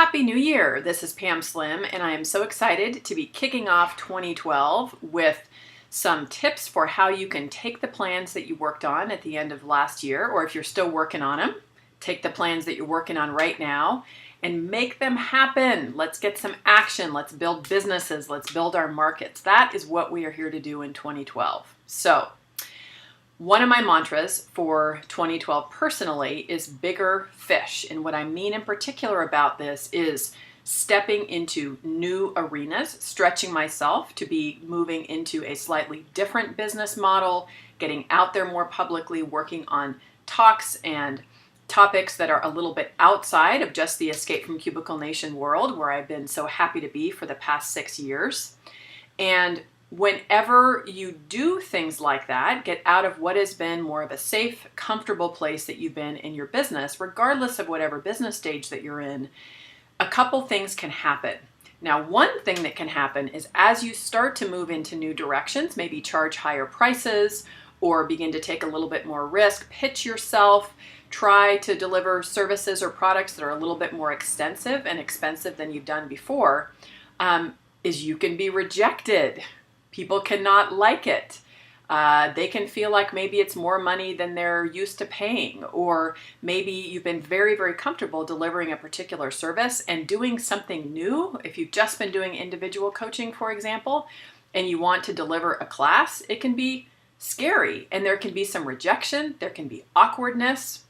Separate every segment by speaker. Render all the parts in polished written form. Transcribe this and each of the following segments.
Speaker 1: Happy New Year! This is Pam Slim, and I am so excited to be kicking off 2012 with some tips for how you can take the plans that you worked on at the end of last year, or if you're still working on them, take the plans that you're working on right now and make them happen. Let's get some action. Let's build businesses. Let's build our markets. That is what we are here to do in 2012. So, one of my mantras for 2012 personally is bigger fish. And what I mean in particular about this is stepping into new arenas, stretching myself to be moving into a slightly different business model, getting out there more publicly, working on talks and topics that are a little bit outside of just the Escape from Cubicle Nation world, where I've been so happy to be for the past 6 years. And whenever you do things like that, get out of what has been more of a safe, comfortable place that you've been in your business, regardless of whatever business stage that you're in, a couple things can happen. Now, one thing that can happen is as you start to move into new directions, maybe charge higher prices or begin to take a little bit more risk, pitch yourself, try to deliver services or products that are a little bit more extensive and expensive than you've done before, is you can be rejected. People cannot like it. They can feel like maybe it's more money than they're used to paying, or maybe you've been very, very comfortable delivering a particular service and doing something new. If you've just been doing individual coaching, for example, and you want to deliver a class, it can be scary and there can be some rejection, there can be awkwardness,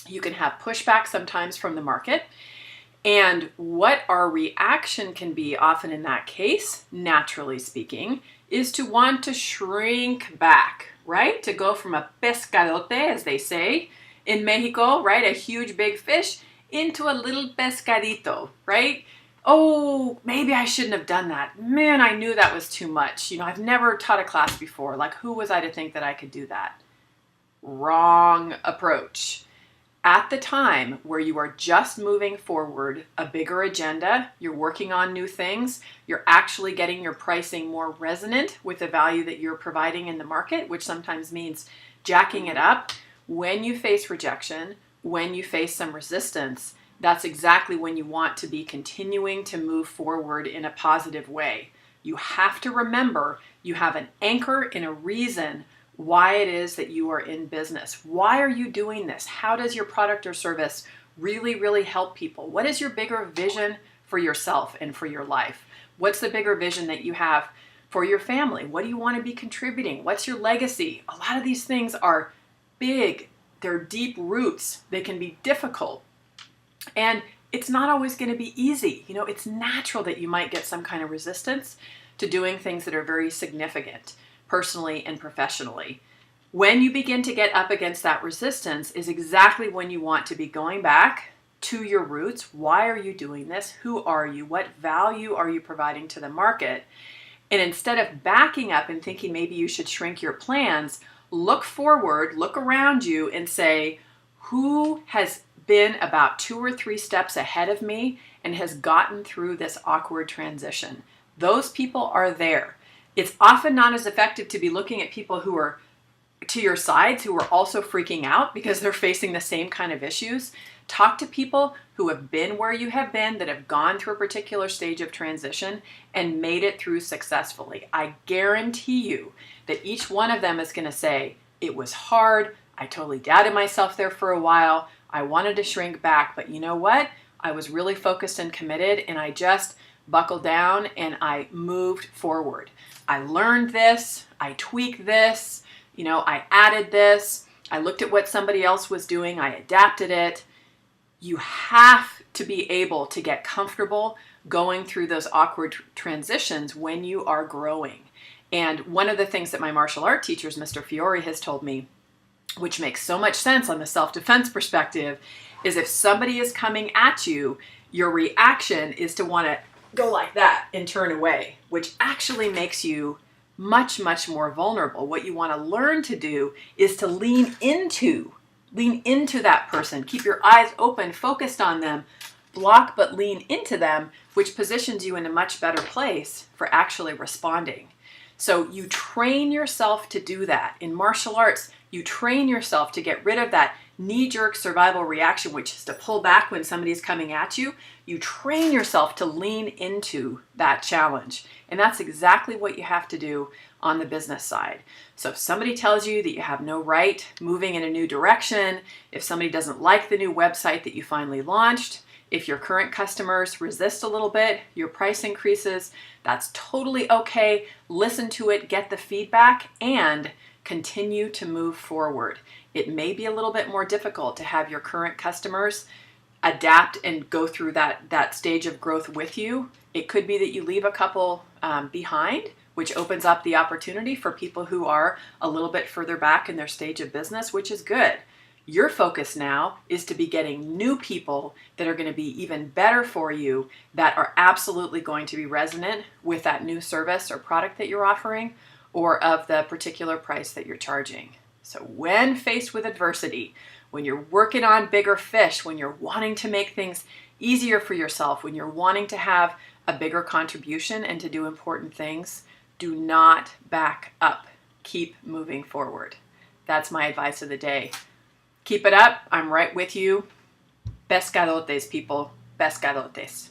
Speaker 1: you can have pushback sometimes from the market. And what our reaction can be often in that case, naturally speaking, is to want to shrink back, right? To go from a pescadote, as they say in Mexico, right? A huge big fish into a little pescadito, right? Oh, maybe I shouldn't have done that. Man, I knew that was too much. I've never taught a class before. Like, who was I to think that I could do that? Wrong approach. At the time where you are just moving forward a bigger agenda, you're working on new things, you're actually getting your pricing more resonant with the value that you're providing in the market, which sometimes means jacking it up. When you face rejection, when you face some resistance, that's exactly when you want to be continuing to move forward in a positive way. You have to remember you have an anchor and a reason why it is that you are in business. Why are you doing this? How does your product or service really, really help people? What is your bigger vision for yourself and for your life? What's the bigger vision that you have for your family? What do you want to be contributing? What's your legacy? A lot of these things are big. They're deep roots. They can be difficult. And it's not always going to be easy. It's natural that you might get some kind of resistance to doing things that are very significant, personally and professionally. When you begin to get up against that resistance is exactly when you want to be going back to your roots. Why are you doing this? Who are you? What value are you providing to the market? And instead of backing up and thinking maybe you should shrink your plans, look forward, look around you and say, who has been about 2 or 3 steps ahead of me and has gotten through this awkward transition? Those people are there. It's often not as effective to be looking at people who are to your sides, who are also freaking out because they're facing the same kind of issues. Talk to people who have been where you have been, that have gone through a particular stage of transition and made it through successfully. I guarantee you that each one of them is going to say, it was hard. I totally doubted myself there for a while. I wanted to shrink back, but you know what? I was really focused and committed, and I just buckled down and I moved forward. I learned this, I tweaked this, I added this, I looked at what somebody else was doing, I adapted it. You have to be able to get comfortable going through those awkward transitions when you are growing. And one of the things that my martial art teachers, Mr. Fiore, has told me, which makes so much sense on the self-defense perspective, is if somebody is coming at you, your reaction is to want to go like that and turn away, which actually makes you much, much more vulnerable. What you want to learn to do is to lean into that person. Keep your eyes open, focused on them, block but lean into them, which positions you in a much better place for actually responding. So you train yourself to do that. In martial arts, You train yourself to get rid of that knee-jerk survival reaction, which is to pull back when somebody's coming at you. You train yourself to lean into that challenge. And that's exactly what you have to do on the business side. So if somebody tells you that you have no right moving in a new direction, if somebody doesn't like the new website that you finally launched, if your current customers resist a little bit, your price increases, that's totally okay. Listen to it, get the feedback, and continue to move forward. It may be a little bit more difficult to have your current customers adapt and go through that stage of growth with you. It could be that you leave a couple behind, which opens up the opportunity for people who are a little bit further back in their stage of business, which is good. Your focus now is to be getting new people that are going to be even better for you, that are absolutely going to be resonant with that new service or product that you're offering, or of the particular price that you're charging. So when faced with adversity, when you're working on bigger fish, when you're wanting to make things easier for yourself, when you're wanting to have a bigger contribution and to do important things, do not back up. Keep moving forward. That's my advice of the day. Keep it up. I'm right with you. Pescadotes, people. Pescadotes.